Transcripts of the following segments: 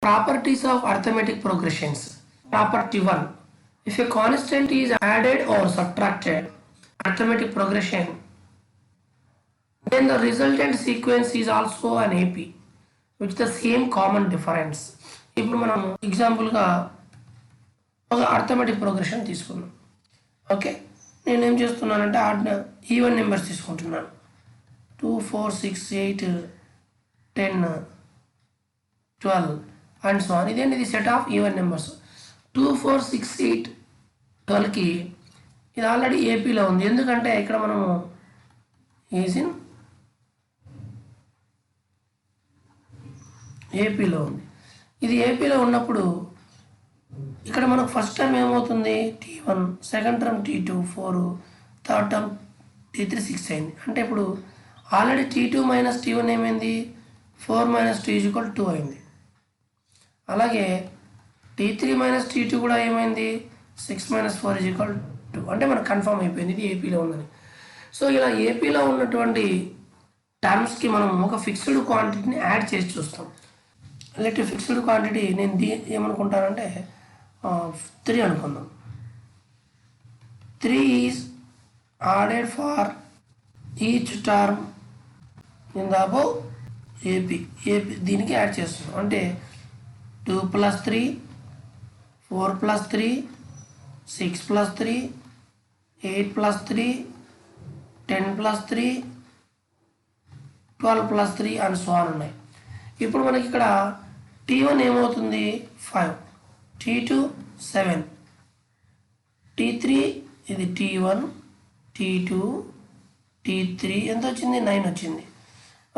Properties of arithmetic progressions. Property 1. If a constant is added or subtracted arithmetic progression, then the resultant sequence is also an AP with the same common difference. ఇప్పుడు మనం ఎగ్జాంపుల్గా ఒక arithmetic progression తీసుకున్నాం. Okay, నేను ఏం చేస్తున్నానంటే even numbers తీసుకుంటున్నాను. 2 4 6 8 10 12 and so on. ఇదేంటి, ఇది సెట్ ఆఫ్ ఈవెన్ నెంబర్స్. 2 4 6 8 12కి ఇది ఆల్రెడీ ఏపీలో ఉంది. ఎందుకంటే ఇక్కడ మనము ఈజ్ ఇన్ ఏపీలో ఉంది. ఇది ఏపీలో ఉన్నప్పుడు ఇక్కడ మనకు ఫస్ట్ టర్మ్ ఏమవుతుంది, T1, second term T2 4, third term T3 6 అయింది. అంటే ఇప్పుడు ఆల్రెడీ T2 మైనస్ T1 ఏమైంది, 4 మైనస్ 2 = 2 అయింది. అలాగే T3 మైనస్ T2 కూడా ఏమైంది, 6 మైనస్ 4 = 2. అంటే మనకు కన్ఫర్మ్ అయిపోయింది ఇది ఏపీలో ఉందని. సో ఇలా ఏపీలో ఉన్నటువంటి టర్మ్స్కి మనం ఒక ఫిక్స్డ్ క్వాంటిటీని యాడ్ చేసి చూస్తాం. లెట్ ఫిక్స్డ్ క్వాంటిటీ నేను ఏమనుకుంటానంటే 3 అనుకుందాం. 3 is added far each term in the above AP. దీనికి యాడ్ చేస్తున్నాం. అంటే 2 + 3, 4 + 3, 6 + 3, 8 + 3, 10 + 3, 12 + 3 అండ్ సో ఆన్ ఉన్నాయి. ఇప్పుడు మనకి ఇక్కడ T1 ఏమవుతుంది, 5, T2 7, T3 ఇది T1, T2, T3 ఎంత వచ్చింది, 9 వచ్చింది.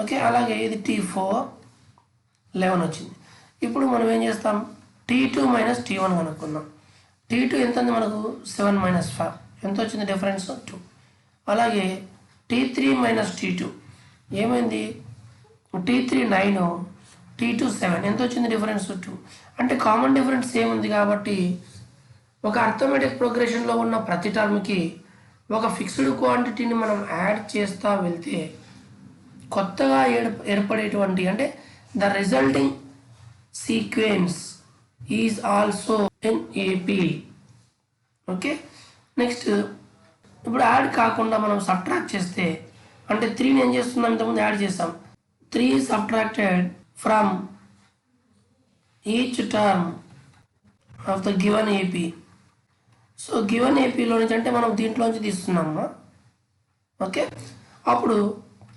ఓకే, అలాగే ఇది T4 11 వచ్చింది. ఇప్పుడు మనం ఏం చేస్తాం, T2 మైనస్ T1 కనుక్కుందాం. T2 ఎంత ఉంది మనకు, 7 మైనస్ 5 ఎంత వచ్చింది, డిఫరెన్స్ 2. అలాగే T3 మైనస్ T2 ఏమైంది, T3 9, T2 7 ఎంత వచ్చింది, డిఫరెన్స్ 2. అంటే కామన్ డిఫరెన్స్ సేమ్ ఉంది. కాబట్టి ఒక అర్థమెటిక్ ప్రోగ్రెషన్లో ఉన్న ప్రతి టర్మ్కి ఒక ఫిక్స్డ్ క్వాంటిటీని మనం యాడ్ చేస్తూ వెళ్తే కొత్తగా ఏర్పడేటువంటి అంటే the resulting sequence is also in AP. Okay, next ఇప్పుడు యాడ్ కాకుండా మనం సబ్ట్రాక్ట్ చేస్తే, అంటే 3ని ఏం చేస్తున్నాం, ఇంతకుముందు యాడ్ చేస్తాం. 3 subtracted from each term of the given AP. So given ఏపీలో నుంచి అంటే మనం దీంట్లోంచి తీస్తున్నామా. ఓకే, అప్పుడు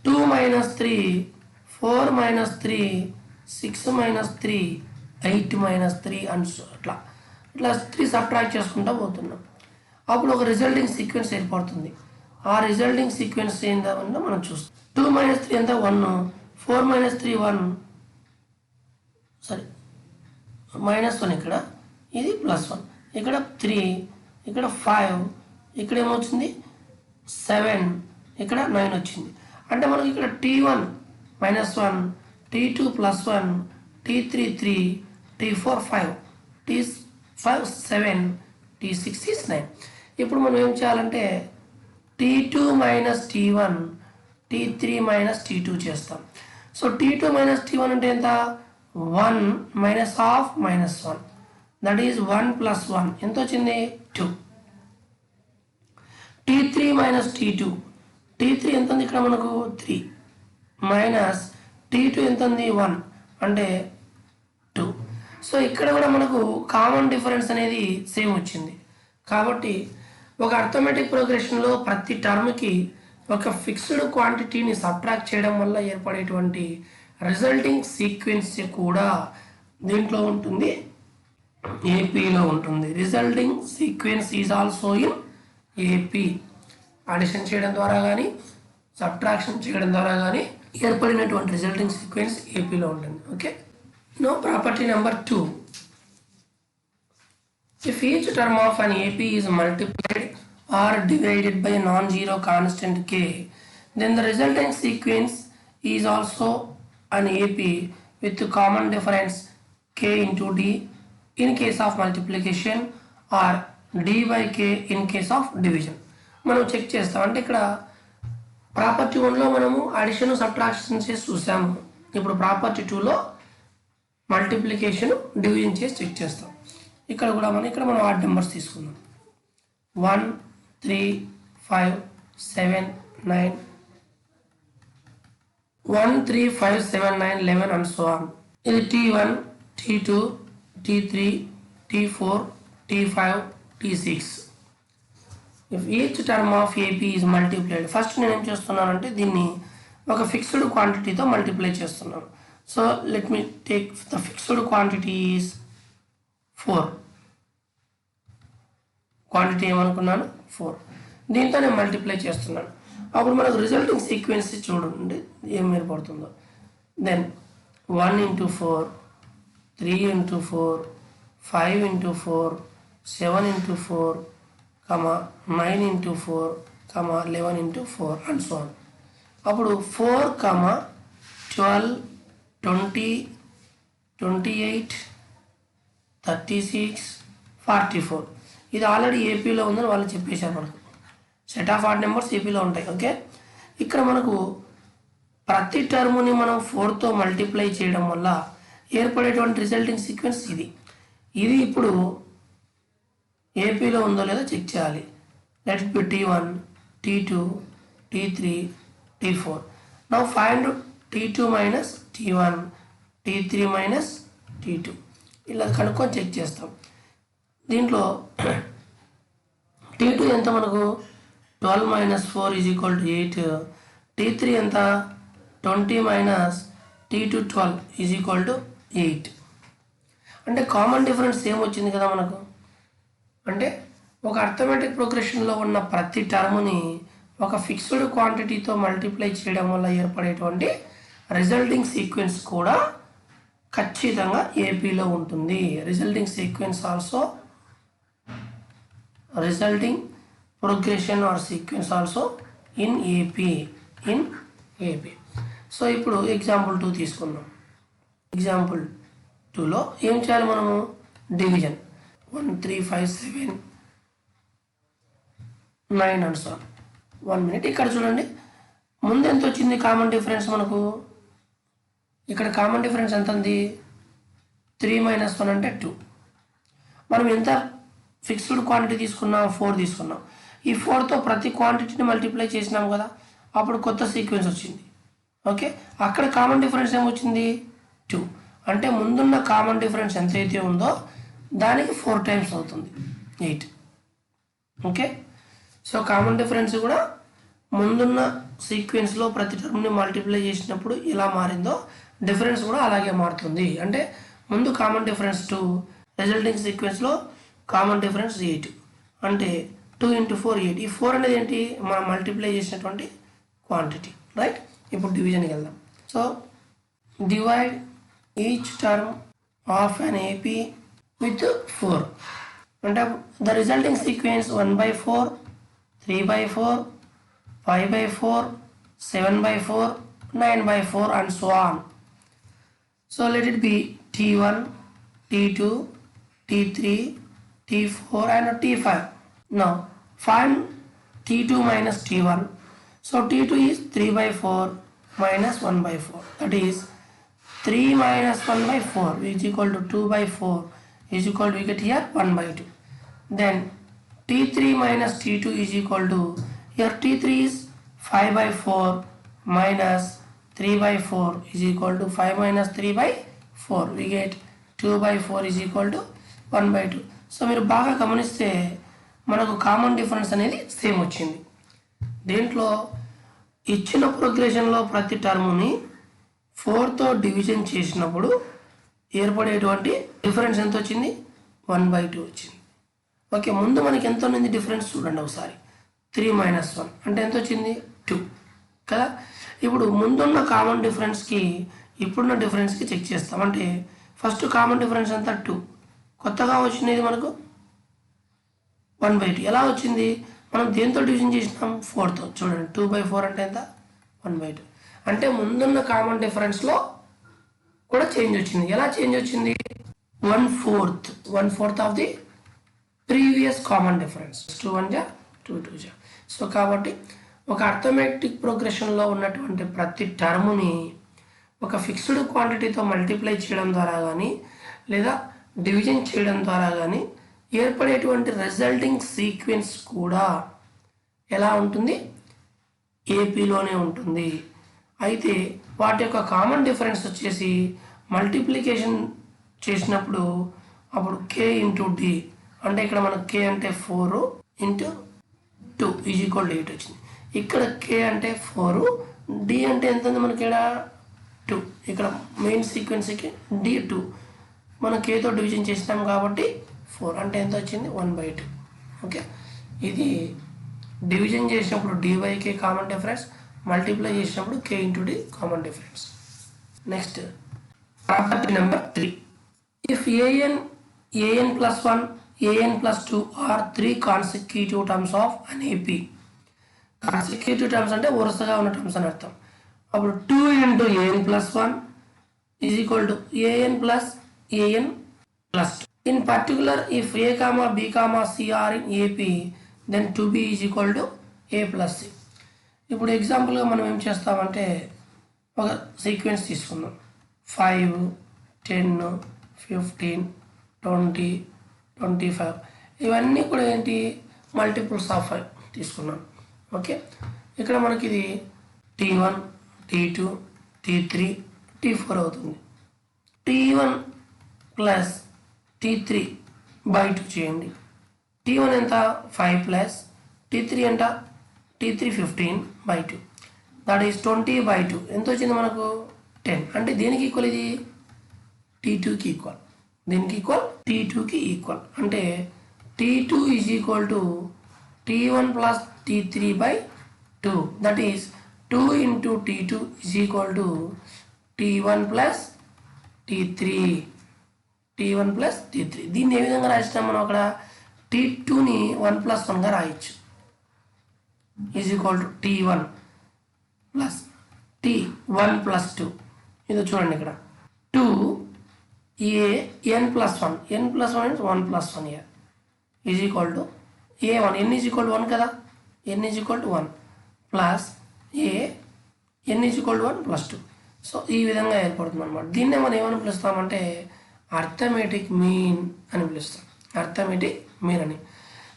2 - 3, 4 - 3, 6 - 3, 8 - 3 అండ్ అట్లా 3 సబ్ట్రాక్ట్ చేసుకుంటూ పోతున్నాం. అప్పుడు ఒక రిజల్టింగ్ సీక్వెన్స్ ఏర్పడుతుంది. ఆ రిజల్టింగ్ సీక్వెన్స్ ఏందో మనం చూస్తాం. 2 - 3 ఎంత, 1, 4 - 3 1, సారీ -1, ఇక్కడ ఇది +1, ఇక్కడ 3, ఇక్కడ 5, ఇక్కడ ఏమొచ్చింది 7, ఇక్కడ 9 వచ్చింది. అంటే మనకి ఇక్కడ T1 -1, T2 +1, T3 3, T4 5, T5 7, T6 is 9. ఇప్పుడు మనం ఏం చేయాలంటే T2 - T1, T3 - T2 చేస్తాం. సో T2 - T1 అంటే ఎంత, 1 - ½ -1, దట్ ఈజ్ 1 + 1 ఎంత వచ్చింది, 2. T3 - T2, T3 ఎంత ఉంది ఇక్కడ మనకు 3 మైనస్ T2 ఎంత ఉంది, 1 అంటే 2. సో ఇక్కడ కూడా మనకు కామన్ డిఫరెన్స్ అనేది సేమ్ వచ్చింది. కాబట్టి ఒక అర్థమెటిక్ ప్రోగ్రెషన్లో ప్రతి టర్మ్కి ఒక ఫిక్స్డ్ క్వాంటిటీని సబ్ట్రాక్ట్ చేయడం వల్ల ఏర్పడేటువంటి రిజల్టింగ్ సీక్వెన్స్ కూడా దీంట్లో ఉంటుంది, ఏపీలో ఉంటుంది. Resulting sequence is also in AP. Addition చేయడం ద్వారా కానీ సబ్ట్రాక్షన్ చేయడం ద్వారా కానీ ఏర్పడినటువంటి రిజల్టింగ్ సీక్వెన్స్ ఏపీలో ఉంటుంది. Okay, no property number 2. If each term of an AP is multiplied or divided by a non-zero constant k, then the resulting sequence is also an AP with the common difference k into d in case of multiplication or d by k in case of division. మనం check చేస్తాం. అంటే ఇక్కడ property 1లో మనము addition subtraction చేసి చూసాము. ఇప్పుడు property 2లో multiplication division చేసి చెక్ చేస్తాం. ఇక్కడ మనం ఆడ్ నెంబర్స్ తీసుకుందాం. 1 3 5 7 9 1 3 5 7 9 11 and so on. ఇది T1 T2 T3 T4 T5 T6. if each term of AP is multiplied, first నేను ఏం చేస్తున్నానంటే దీన్ని ఒక ఫిక్స్డ్ క్వాంటిటీతో మల్టిప్లై చేస్తున్నాను. So let me take the fixed quantity is 4. Quantity ఏమనుకున్నాను 4. దీంతో నేను మల్టిప్లై చేస్తున్నాను. అప్పుడు మనకు రిజల్టింగ్ సీక్వెన్స్ చూడండి ఏం ఏర్పడుతుందో. Then 1 into 4 3 into 4 5 into 4 7 into 4 9 into 4 11 into 4 and so on. అప్పుడు 4 12 20 28 36 44 ఇది ఆల్రెడీ ఏపీలో ఉందని వాళ్ళు చెప్పేశారు. మనకు సెట్ ఆఫ్ ఆడ్ నెంబర్స్ ఏపీలో ఉంటాయి. ఓకే, ఇక్కడ మనకు ప్రతి టర్ముని మనం 4తో మల్టిప్లై చేయడం వల్ల ఏర్పడేటువంటి రిజల్టింగ్ సీక్వెన్స్ ఇది ఇప్పుడు ఏపీలో ఉందో లేదో చెక్ చేయాలి. Let it be T1 T2 T3 T4. Now find T2 minus T1 T3 minus T2 ఇలా కనుక్కొని చెక్ చేస్తాం. దీంట్లో T2 ఎంత మనకు 12 minus 4 is equal to 8. T3 ఎంత 20 minus T2 12 is equal to 8. అంటే కామన్ డిఫరెన్స్ ఏమొచ్చింది కదా మనకు. అంటే ఒక అర్థమెటిక్ ప్రోగ్రెషన్లో ఉన్న ప్రతి టర్మ్ని ఒక ఫిక్స్డ్ క్వాంటిటీతో మల్టిప్లై చేయడం వల్ల ఏర్పడేటువంటి రిజల్టింగ్ సీక్వెన్స్ కూడా ఖచ్చితంగా ఏపీలో ఉంటుంది. Resulting sequence also resulting progression or sequence also in AP. So ఇప్పుడు ఎగ్జాంపుల్ 2 తీసుకుందాం. ఎగ్జాంపుల్ 2లో ఏం చేయాలి మనము division 1 3 5 7 9 and so on. 1 minute. ఇక్కడ చూడండి ముందు ఎంత వచ్చింది కామన్ డిఫరెన్స్ మనకు. ఇక్కడ కామన్ డిఫరెన్స్ ఎంత ఉంది 3 minus 1 అంటే 2. మనం ఎంత ఫిక్స్డ్ క్వాంటిటీ తీసుకున్నాం 4 తీసుకున్నాం. ఈ 4తో ప్రతి క్వాంటిటీని మల్టిప్లై చేసినాం కదా, అప్పుడు కొత్త సీక్వెన్స్ వచ్చింది. ఓకే, అక్కడ కామన్ డిఫరెన్స్ ఏమొచ్చింది 2. అంటే ముందున్న కామన్ డిఫరెన్స్ ఎంతైతే ఉందో దానికి 4 times అవుతుంది 8. ఓకే, సో కామన్ డిఫరెన్స్ కూడా ముందున్న సీక్వెన్స్లో ప్రతి టర్మ్ని మల్టిప్లై చేసినప్పుడు ఎలా మారిందో డిఫరెన్స్ కూడా అలాగే మారుతుంది. అంటే ముందు కామన్ డిఫరెన్స్ 2, రిజల్టింగ్ సీక్వెన్స్లో కామన్ డిఫరెన్స్ 8. అంటే 2 into 4 8. ఈ 4 అనేది ఏంటి మనం మల్టిప్లై చేసినటువంటి క్వాంటిటీ, రైట్. ఇప్పుడు డివిజన్కి వెళ్దాం. So divide each term of an AP with 4. అంటే the resulting sequence 1/4 3/4 5/4 7/4 9/4 and so on. So let it be T1 T2 T3 T4 and T5. Now find T2 minus T1. So T2 is 3/4 minus 1/4. That is 3 minus 1/4 is equal to 2/4 is equal to, we get here 1/2. Then T3 minus T2 is equal to, here T3 is 5/4 minus 3/4 is equal to 5 minus 3/4. We get 2/4 is equal to 1/2. So మీరు బాగా గమనిస్తే మనకు common difference అనేది same వచ్చింది. దీంట్లో ఇచ్చిన ప్రోగ్రెషన్లో ప్రతి టర్ముని 4తో division చేసినప్పుడు ఏర్పడేటువంటి డిఫరెన్స్ ఎంత వచ్చింది 1/2 వచ్చింది. ఓకే, ముందు మనకి ఎంత ఉంది డిఫరెన్స్ చూడండి ఒకసారి. 3 minus 1 అంటే ఎంత వచ్చింది 2 కదా. ఇప్పుడు ముందున్న కామన్ డిఫరెన్స్కి ఇప్పుడున్న డిఫరెన్స్కి చెక్ చేస్తాం. అంటే ఫస్ట్ కామన్ డిఫరెన్స్ అంతా 2, కొత్తగా వచ్చినది మనకు 1/2. ఎలా వచ్చింది మనం దేంతో డివిజన్ చేసినాం 4తో. చూడండి 2/4 అంటే ఎంత 1/2. అంటే ముందున్న కామన్ డిఫరెన్స్లో కూడా చేంజ్ వచ్చింది. ఎలా చేంజ్ వచ్చింది 1/4 of the previous common difference. 2 1 జా 2 2 జా. సో కాబట్టి ఒక అర్థమెటిక్ ప్రోగ్రెషన్లో ఉన్నటువంటి ప్రతి టర్ముని ఒక ఫిక్స్డ్ క్వాంటిటీతో మల్టిప్లై చేయడం ద్వారా కానీ లేదా డివిజన్ చేయడం ద్వారా కానీ ఏర్పడేటువంటి రిజల్టింగ్ సీక్వెన్స్ కూడా ఎలా ఉంటుంది, ఏపీలోనే ఉంటుంది. అయితే వాటి యొక్క కామన్ డిఫరెన్స్ వచ్చేసి మల్టిప్లికేషన్ చేసినప్పుడు అప్పుడు k ఇంటూ డి, అంటే ఇక్కడ మనకు k అంటే 4 ఇంటూ 2 ఈజ్ ఈక్వల్ టు 8 వచ్చింది. ఇక్కడ k అంటే 4, d అంటే ఎంత ఉంది మనకి ఇక్కడ 2. ఇక్కడ మెయిన్ సీక్వెన్స్కి d 2, మనం kతో డివిజన్ చేసినాం కాబట్టి 4 అంటే ఎంత వచ్చింది 1/2. ఓకే, ఇది డివిజన్ చేసినప్పుడు d by k common difference, multiply చేసినప్పుడు k into d common difference. Next property number 3. If an plus 1, an plus 2 are 3 consecutive terms of an AP. Consecutive terms అంటే వరుసగా ఉన్న టర్మ్స్ అని అర్థం. అప్పుడు 2 into an plus 1 is equal to an plus 2. In particular if a, b, c are in AP, then 2b is equal to a plus c. ఇప్పుడు ఎగ్జాంపుల్గా మనం ఏం చేస్తామంటే ఒక సీక్వెన్స్ తీసుకుందాం. 5, 10, 15, 20, 25 ఇవన్నీ కూడా ఏంటి, మల్టిపుల్స్ ఆఫ్ 5 తీసుకున్నాం. ఓకే, ఇక్కడ మనకి ఇది T1, T2, T3, T4 అవుతుంది. T1 ప్లస్ T3 బై 2 చేయండి. T1 ఎంత 5 ప్లస్ T3 ఎంత T3 15 బై 2, దట్ ఈస్ 20/2. ఎంత వచ్చింది మనకు 10. అంటే దేనికి ఈక్వల్ ఇది, T2కి ఈక్వల్. దీనికి ఈక్వల్ T2కి ఈక్వల్. అంటే T2 is equal to T1 plus T3/2, that is 2 into T2 is equal to T1 plus T3. T1 plus T3 దీన్ని ఏ విధంగా రాసినాం మనం, అక్కడ T2ని 1+1గా రాయొచ్చు. Is equal to T1 plus T1 plus 2. ఇది చూడండి ఇక్కడ 2 n plus 1, n plus 1 is 1+1 here is equal to a1, n is equal to 1 కదా, n is equal to 1 plus n is equal to 1 plus 2. So ఈ విధంగా ఏర్పడుతుంది అనమాట. దీన్నే మనం ఏమని పిలుస్తామంటే అర్థమెటిక్ మీన్ అని పిలుస్తాం. అర్థమెటిక్ మీన్ అని.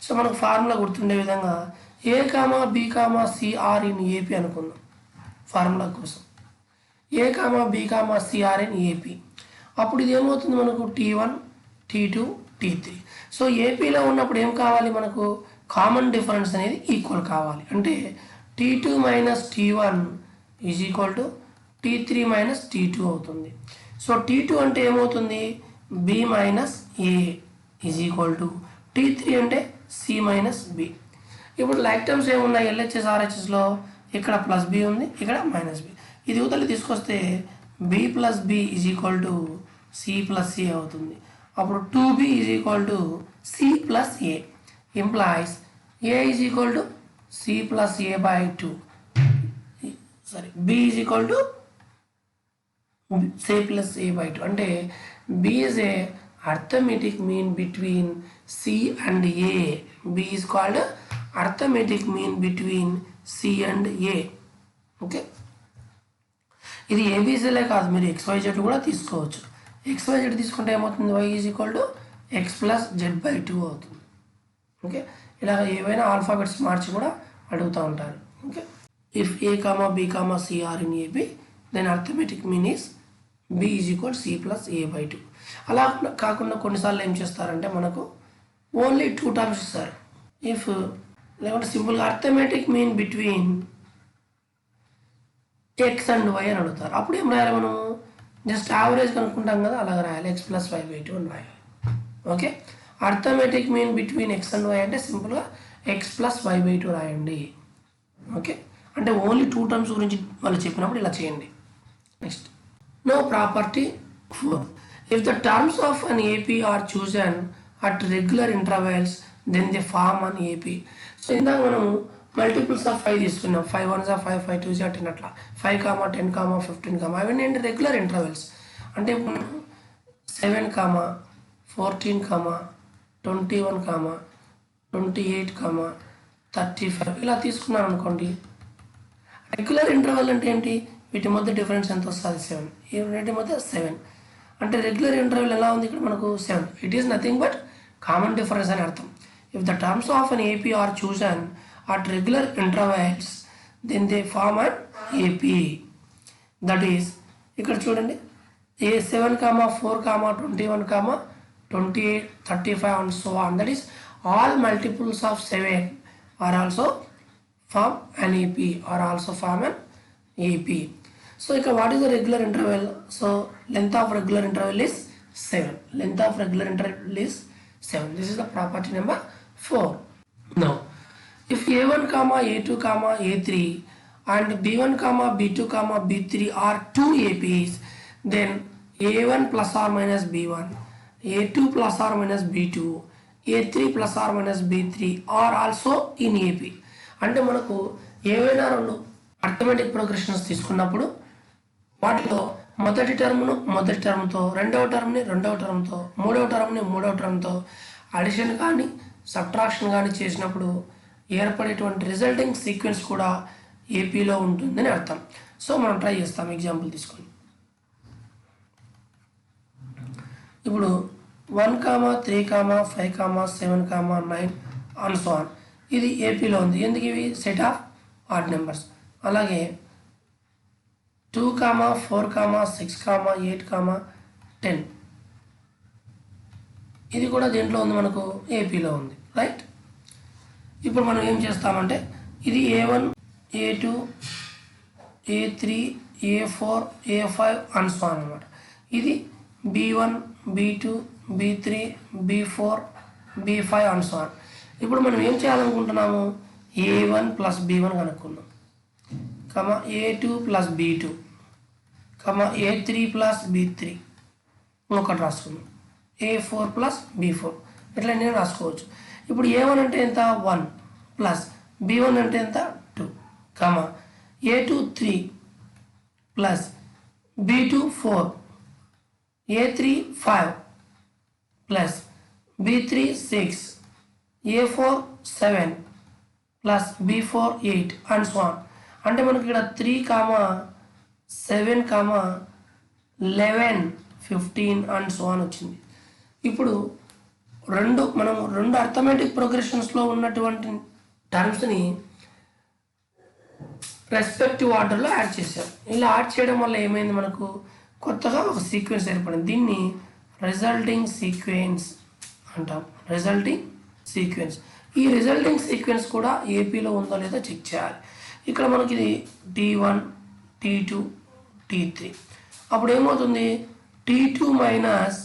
సో మనకు ఫార్ములా గుర్తుండే విధంగా a, b, c are in AP అనుకుందాం ఫార్ములా కోసం. a, b, c are in AP. అప్పుడు ఇది ఏమవుతుంది మనకు T1, T2, T3. సో ఏపీలో ఉన్నప్పుడు ఏం కావాలి మనకు, కామన్ డిఫరెన్స్ అనేది ఈక్వల్ కావాలి. అంటే T2 minus T1 is equal to T3 minus T2 అవుతుంది. సో T2 అంటే ఏమవుతుంది, B minus A is equal to T3 అంటే C మైనస్ B. ఇప్పుడు లైక్ టర్మ్స్ ఏమున్నాయి LHS RHSలో, ఇక్కడ ప్లస్ B ఉంది, ఇక్కడ మైనస్ B. ఇది ఊతలు తీసుకొస్తే b plus B is equal to C plus C అవుతుంది. అప్పుడు 2b is equal to C plus A implies A is equal to C plus A by 2. Sorry, b is equal to C plus A by 2. అంటే b is A arithmetic mean between C and A. B is called arithmetic mean between C and A. Okay, ఇది ఏబీసీలే కాదు, మీరు XYZ కూడా తీసుకోవచ్చు. XYZ తీసుకుంటే ఏమవుతుంది, y is equal to X plus Z by 2 అవుతుంది. Okay, ఇలా ఏవైనా ఆల్ఫాబెట్స్ మార్చి కూడా అడుగుతూ ఉంటారు. Okay, if A comma B comma C are in AB then arithmetic mean is b is equal C plus A by 2. అలా కాకుండా కొన్నిసార్లు ఏం చేస్తారంటే మనకు ఓన్లీ 2 టర్మ్స్ ఇస్తారు. ఇఫ్ లేకుంటే సింపుల్గా arithmetic mean between X and Y అని అడుగుతారు. అప్పుడు ఏం రాయాలి మనము, జస్ట్ యావరేజ్ కనుక్కుంటాం కదా, అలాగ రాయాలి, ఎక్స్ ప్లస్ వై బై 2 అని రాయాలి. Okay, arithmetic mean between X and Y అంటే సింపుల్గా ఎక్స్ ప్లస్ వై బై 2 రాయండి. ఓకే, అంటే ఓన్లీ 2 టర్మ్స్ గురించి వాళ్ళు చెప్పినప్పుడు ఇలా చేయండి. Next, no property 4. If the terms of an AP are chosen at regular intervals, then they form an AP. So ఇందాక మనం మల్టిపుల్స్ ఆఫ్ 5 తీసుకున్నాం. 5 1s 5, 5 2s 10 అట్లా 5, 10, 15, అవన్నీ ఏంటి రెగ్యులర్ ఇంటర్వెల్స్. అంటే 7, 14, 21, 28, 35 ఇలా తీసుకున్నాను అనుకోండి. రెగ్యులర్ ఇంటర్వెల్ అంటే ఏంటి, వీటి మధ్య డిఫరెన్స్ ఎంత వస్తుంది 7. ఈ రెండింటి మధ్య 7 అంటే రెగ్యులర్ ఇంటర్వెల్ ఎలా ఉంది ఇక్కడ మనకు 7. It is nothing but common difference అని అర్థం. If the terms of an AP are chosen at regular intervals then they form an AP. That is ఇక్కడ చూడండి A7, 4, 21, 28, 35 and so on. That is all multiples of 7 are also form an AP or also form an AP. So what is the regular interval? So length of regular interval is 7. Length of regular interval is 7. This is the property number 4. Now if A1, A2, A3 and B1, B2, B3 are 2 APs, then A1 plus or minus B1, A2 plus or minus B2, A3 plus or minus B3 are also in AP. అంటే మనకు ఏవైనా రెండు arithmetic progressions తీసుకున్నప్పుడు వాటిలో మొదటి టర్మ్తో రెండవ టర్మ్తో మూడవ టర్మ్తో addition కానీ సబ్ట్రాక్షన్ కానీ చేసినప్పుడు ఏర్పడేటువంటి రిజల్టింగ్ సీక్వెన్స్ కూడా ఏపీలో ఉంటుందని అర్థం. సో మనం ట్రై చేస్తాం ఎగ్జాంపుల్ తీసుకొని. ఇప్పుడు 1, 3, 5, 7, 9 అండ్ సో ఆన్ ఇది ఏపీలో ఉంది. ఎందుకు ఇవి సెట్ ఆఫ్ ఆడ్ నెంబర్స్. అలాగే 2, 4, 6, 8, 10 ఇది కూడా దీంట్లో ఉంది, మనకు ఏపీలో ఉంది, రైట్. ఇప్పుడు మనం ఏం చేస్తామంటే ఇది A1, A2, A3, A4, A5 and so on అనమాట. ఇది B1, B2, B3, B4, B5 and so on. ఇప్పుడు మనం ఏం చేయాలనుకుంటున్నాము, A1 ప్లస్ B1 కనుక్కుందాం, A2 plus B2, A3 plus B3 ఒకటి రాసుకుందాం, A4 ప్లస్ B4 ఇట్లా నేను రాసుకోవచ్చు. ఇప్పుడు A1 అంటే ఎంత 1 ప్లస్ B1 అంటే ఎంత 2, A2 3 plus B2 4, A3 5 plus B3 6, A4 7 plus B4 8 and so on. అంటే మనకి ఇక్కడ 3, 7, 11, 15 అండ్ సో ఆన్ వచ్చింది. ఇప్పుడు మనం రెండు అర్థమెటిక్ ప్రోగ్రెషన్స్లో ఉన్నటువంటి టర్మ్స్ని రెస్పెక్టివ్ ఆర్డర్లో యాడ్ చేశారు. ఇలా యాడ్ చేయడం వల్ల ఏమైంది, మనకు కొత్తగా ఒక సీక్వెన్స్ ఏర్పడింది. దీన్ని రిజల్టింగ్ సీక్వెన్స్ అంటాం. Resulting sequence. ఈ రిజల్టింగ్ సీక్వెన్స్ కూడా ఏపీలో ఉందో లేదో చెక్ చేయాలి. ఇక్కడ మనకి ఇది T1, T2, T3. అప్పుడు ఏమవుతుంది, T2 మైనస్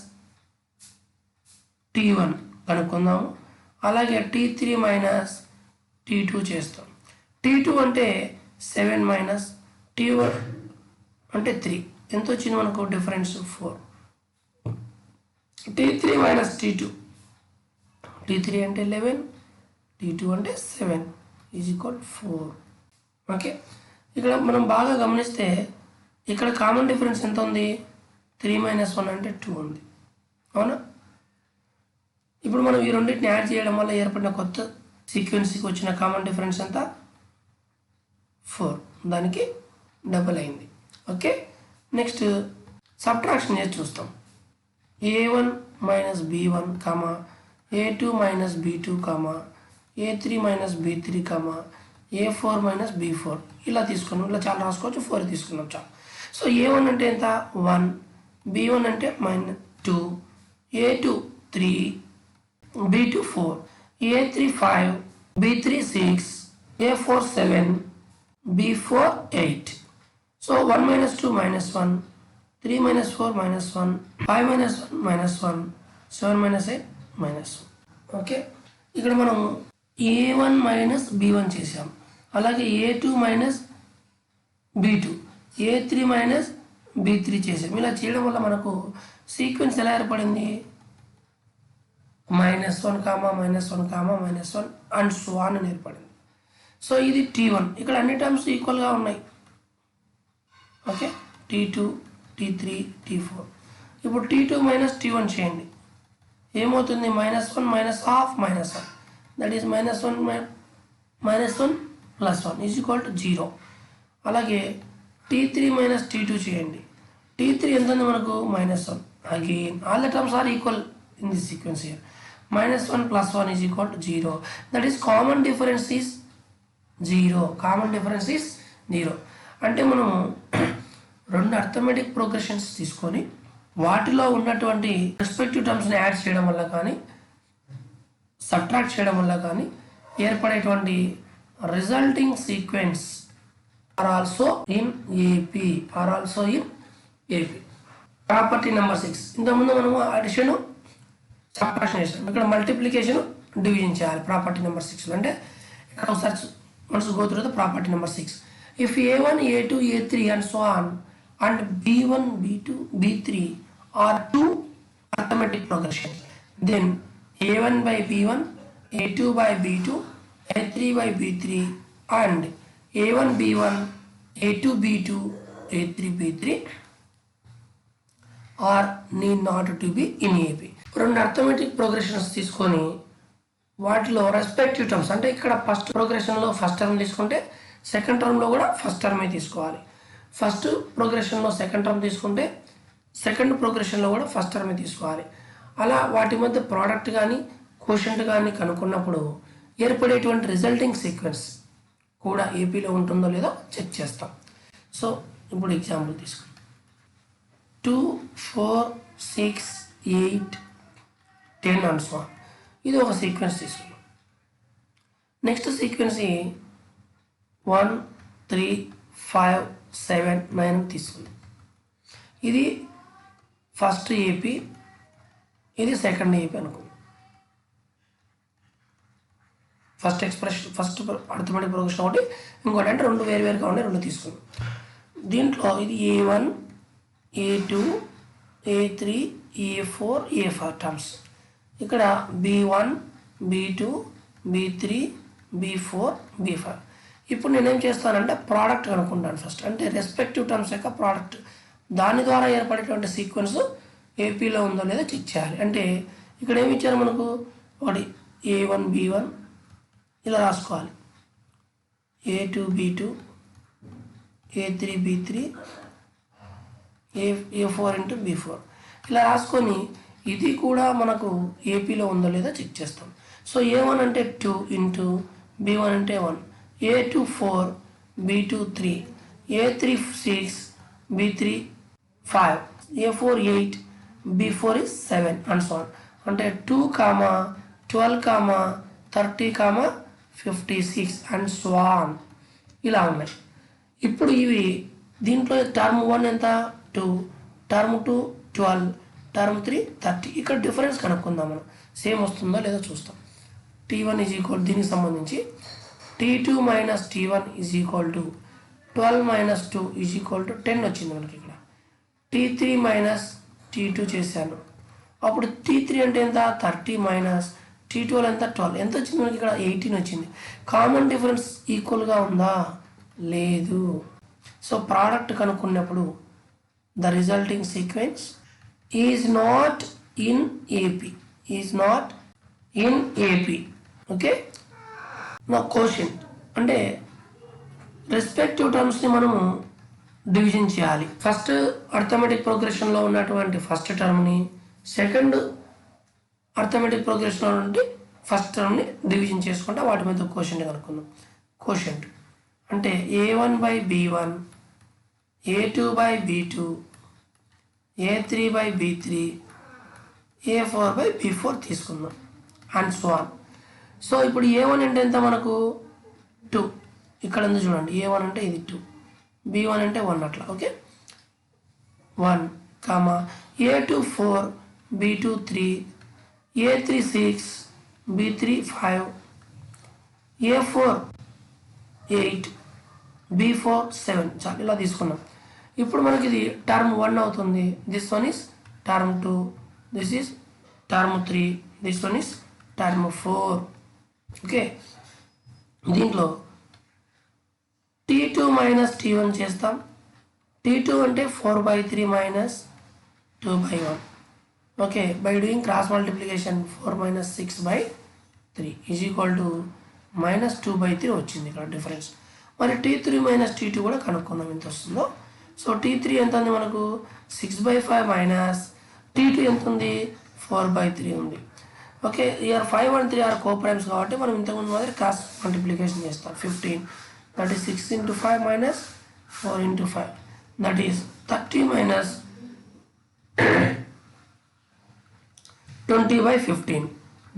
T1 కనుక్కుందాము. అలాగే T3 మైనస్ T2 చేస్తాం. T2 అంటే 7 మైనస్ T1 అంటే 3 ఎంత వచ్చింది మనకు difference 4. T3 minus T2, T3 అంటే 11, T2 అంటే 7 ఈజ్ ఈక్వల్ 4. ఓకే, ఇక్కడ మనం బాగా గమనిస్తే ఇక్కడ కామన్ డిఫరెన్స్ ఎంత ఉంది, 3 మైనస్ 1 అంటే 2 ఉంది, అవునా. ఇప్పుడు మనం ఈ రెండింటిని యాడ్ చేయడం వల్ల ఏర్పడిన కొత్త సీక్వెన్స్కి వచ్చిన కామన్ డిఫరెన్స్ ఎంత 4, దానికి డబుల్ అయింది. ఓకే, నెక్స్ట్ సబ్ట్రాక్షన్ చేసి చూస్తాం. A1 minus B1, A2 minus B2, A3 minus B3, A4 minus B4 ఇలా తీసుకున్నాం. ఇలా చాలా రాసుకోవచ్చు, 4 తీసుకున్నాం చాలు. సో A1 అంటే ఎంత 1, B1 అంటే -2, A2 3, B2 4, A3 5, B3 6, A4 7, B4 8. So 1 minus 2 minus 1, 3 minus 4 minus 1, 5 minus 1 minus 1, 7 minus 8 minus 1. Okay, ఇక్కడ మనం A1 మైనస్ B1 చేసాం. అలాగే A2 minus B2, A3 minus B3 చేసాం. ఇలా చేయడం వల్ల మనకు సీక్వెన్స్ ఎలా ఏర్పడింది, -1, -1 అండ్ సో ఆన్ అని ఏర్పడింది. సో ఇది T1. ఇక్కడ అన్ని టర్మ్స్ ఈక్వల్గా ఉన్నాయి. Okay, T2, T3, T4. ఇప్పుడు T2 మైనస్ T1 చేయండి, ఏమవుతుంది, -1 minus half -1, that is -1 plus 1 is equal to 0. అలాగే T3 మైనస్ T2 చేయండి. T3 ఎంత ఉంది మనకు -1. Again all the terms are equal in this sequence here. -1 + 1 is equal to 0. That is common difference is 0. Common difference is 0. అంటే మనము రెండు arithmetic ప్రోగ్రెషన్స్ తీసుకొని వాటిలో ఉన్నటువంటి రెస్పెక్టివ్ టర్మ్స్ని యాడ్ చేయడం వల్ల కానీ సబ్ట్రాక్ట్ చేయడం వల్ల కానీ ఏర్పడేటువంటి resulting sequence are also in AP. Property number 6. ఇంతకుముందు మనము అడిషన్ సబ్ట్రాక్షన్ చేసాం, ఇక్కడ మల్టిప్లికేషన్ డివిజన్ చేయాలి ప్రాపర్టీ నెంబర్ 6. అంటే ఇక్కడ ఒకసారి once go through the property number 6. If a1, a2, a3 and so on and b1, b2, b3 are two arithmetic progressions, then a1 by b1, a2 by b2, a3 by b3 and a1 b1, a2 b2, a3 b3 are need not to be in AP. రెండు arithmetic ప్రోగ్రెషన్స్ తీసుకొని వాటిలో respective terms, అంటే ఇక్కడ first ప్రోగ్రెషన్లో first term తీసుకుంటే second టర్మ్లో కూడా first టర్మే తీసుకోవాలి. ఫస్ట్ ప్రోగ్రెషన్లో సెకండ్ టర్మ్ తీసుకుంటే సెకండ్ ప్రోగ్రెషన్లో కూడా ఫస్ట్ టర్మే తీసుకోవాలి. అలా వాటి మధ్య ప్రోడక్ట్ కానీ కోషెంట్ కానీ కనుక్కున్నప్పుడు ఏర్పడేటువంటి రిజల్టింగ్ సీక్వెన్స్ కూడా ఏపీలో ఉంటుందో లేదో చెక్ చేస్తాం. సో ఇప్పుడు ఎగ్జాంపుల్ తీసుకుంటాం. 2, 4, 6, 8, 10 అండ్ సో ఆన్. ఇది ఒక సీక్వెన్స్ తీసుకున్నాం. నెక్స్ట్ సీక్వెన్స్ 1, 3, 5, 7, 9 తీసుకున్నాం. ఇది ఫస్ట్ ఏపీ, ఇది సెకండ్ ఏపీ అనుకుందాం. First expression first arithmetic progression ఒకటి, ఇంకోటి అంటే రెండు వేరువేరుగా ఉన్నాయి, రెండు తీసుకున్నాం. దీంట్లో ఇది a1, a2, a3, a4, a5 terms. ఇక్కడ b1, b2, b3, b4, b5. ఇప్పుడు నేనేం చేస్తానంటే ప్రోడక్ట్ కనుక్కుంటాను ఫస్ట్, అంటే రెస్పెక్టివ్ టర్మ్స్ యొక్క ప్రోడక్ట్. దాని ద్వారా ఏర్పడేటువంటి సీక్వెన్స్ ఏపీలో ఉందో లేదో చెక్ చేయాలి. అంటే ఇక్కడ ఏమి ఇచ్చారు మనకు, ఒకటి a1 b1 ఇలా రాసుకోవాలి, a2 b2, a3 b3, a4 into b4 ఇలా రాసుకొని ఇది కూడా మనకు ఏపీలో ఉందో లేదో చెక్ చేస్తాం. సో a1 అంటే 2 ఇంటూ b1 అంటే 1, a2 4, b2 3, a3 6, b3 5, a4 8, b4 is 7 and so on. అంటే 2, 12, 30, 56 అండ్ సో ఆన్ ఇలా ఉన్నాయి. ఇప్పుడు ఇవి దీంట్లో టర్మ్ 1 ఎంత 2, టర్మ్ 2 12, టర్మ్ 3 30. ఇక్కడ డిఫరెన్స్ కనుక్కుందాం మనం, సేమ్ వస్తుందో లేదో చూస్తాం. t1 ఈజ్ ఈక్వల్, దీనికి సంబంధించి t2 minus t1 is equal to 12 minus 2 is equal to 10 వచ్చింది మనకి. ఇక్కడ t3 మైనస్ t2 చేశాను, అప్పుడు t3 అంటే ఎంత 30 మైనస్ t12 ఎంత 12, ఎంత వచ్చింది మనకి ఇక్కడ 18 వచ్చింది. కామన్ డిఫరెన్స్ ఈక్వల్గా ఉందా లేదు. సో ప్రోడక్ట్ కనుక్కున్నప్పుడు the resulting sequence is not in AP, okay. నా క్వశ్చన్ అంటే రెస్పెక్టివ్ టర్మ్స్ని మనము డివిజన్ చేయాలి. ఫస్ట్ అర్థమెటిక్ ప్రోగ్రెషన్లో ఉన్నటువంటి ఫస్ట్ టర్మ్ని, సెకండ్ అర్థమెటిక్ ప్రోగ్రెషన్లో నుండి ఫస్ట్ టర్మ్ని డివిజన్ చేసుకుంటే వాటి మీద క్వశ్చన్ కనుక్కుందాం. క్వశ్చన్ అంటే a1 by b1, a2 by b2, a3 by b3, a4 by b4 తీసుకుందాం అండ్ సో ఆన్. సో ఇప్పుడు a1 అంటే ఎంత మనకు 2, ఇక్కడ ఉంది చూడండి, a1 అంటే ఇది 2, b1 అంటే 1 అట్లా, okay. 1, a2 4, b2 3, a3 6, b3 5, a4 8, b4 7. చాలు ఇలా తీసుకున్నాం. ఇప్పుడు మనకి ఇది టర్మ్ 1 అవుతుంది, this one is term 2, this is term 3, this one is term 4, okay. దీంట్లో t2 మైనస్ t1 చేస్తాం. t2 అంటే 4/3 minus 2/1, okay. By doing cross multiplication 4 minus 6/3 is equal to -2/3 వచ్చింది ఇక్కడ డిఫరెన్స్. మరి T3 మైనస్ T2 కూడా కనుక్కుందాం ఎంత వస్తుందో. సో T3 ఎంత ఉంది మనకు 6/5 మైనస్ T2 ఎంత ఉంది 4/3 ఉంది. Okay, here 5 and 3 are coprimes కాబట్టి మనం ఇంతకుముందు మాదిరి క్రాస్ మల్టిప్లికేషన్ చేస్తాం. 15 that is 6 into 5 minus 4 into 5 that is 30 minus 20/15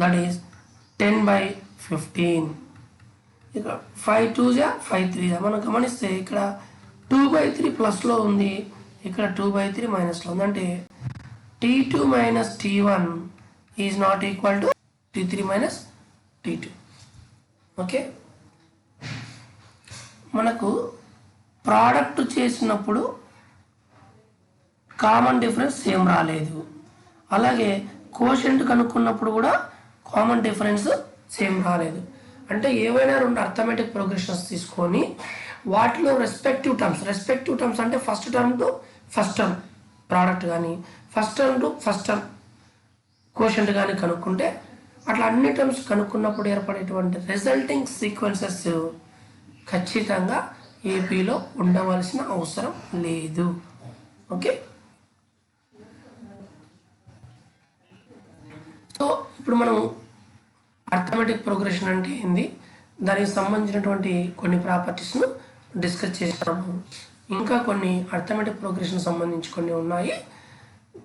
that is 10/15. ఇక 5 2s 5 3s మనం గమనిస్తే ఇక్కడ 2/3 ప్లస్లో ఉంది, ఇక్కడ 2/3 మైనస్లో ఉంది. అంటే T2 minus T1 is not equal to T3 minus T2. Okay, మనకు ప్రోడక్ట్ చేసినప్పుడు కామన్ డిఫరెన్స్ సేమ్ రాలేదు. అలాగే కోషెంట్ కనుక్కున్నప్పుడు కూడా కామన్ డిఫరెన్స్ సేమ్ రాలేదు. అంటే ఏవైనా రెండు అర్థమెటిక్ ప్రోగ్రెషన్స్ తీసుకొని వాటిలో రెస్పెక్టివ్ టర్మ్స్ అంటే first term to first term product కానీ, first term to first term quotient కానీ కనుక్కుంటే అట్లా అన్ని టర్మ్స్ కనుక్కున్నప్పుడు ఏర్పడేటువంటి రిజల్టింగ్ సీక్వెన్సెస్ ఖచ్చితంగా ఏపీలో ఉండవలసిన అవసరం లేదు. ఓకే, సో ఇప్పుడు మనం అర్థమెటిక్ ప్రోగ్రెషన్ అంటే ఏంది, దానికి సంబంధించినటువంటి కొన్ని ప్రాపర్టీస్ను డిస్కస్ చేసాము. ఇంకా కొన్ని అర్థమెటిక్ ప్రోగ్రెషన్ సంబంధించి కొన్ని ఉన్నాయి,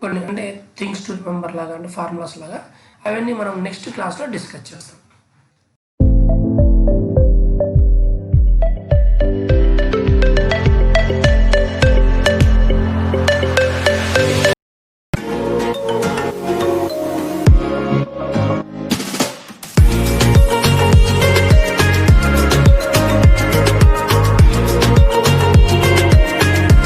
కొన్ని అంటే థింగ్స్ టు రిమెంబర్ లాగా, అంటే ఫార్ములాస్ లాగా. అవన్నీ మనం నెక్స్ట్ క్లాస్లో డిస్కస్ చేస్తాం.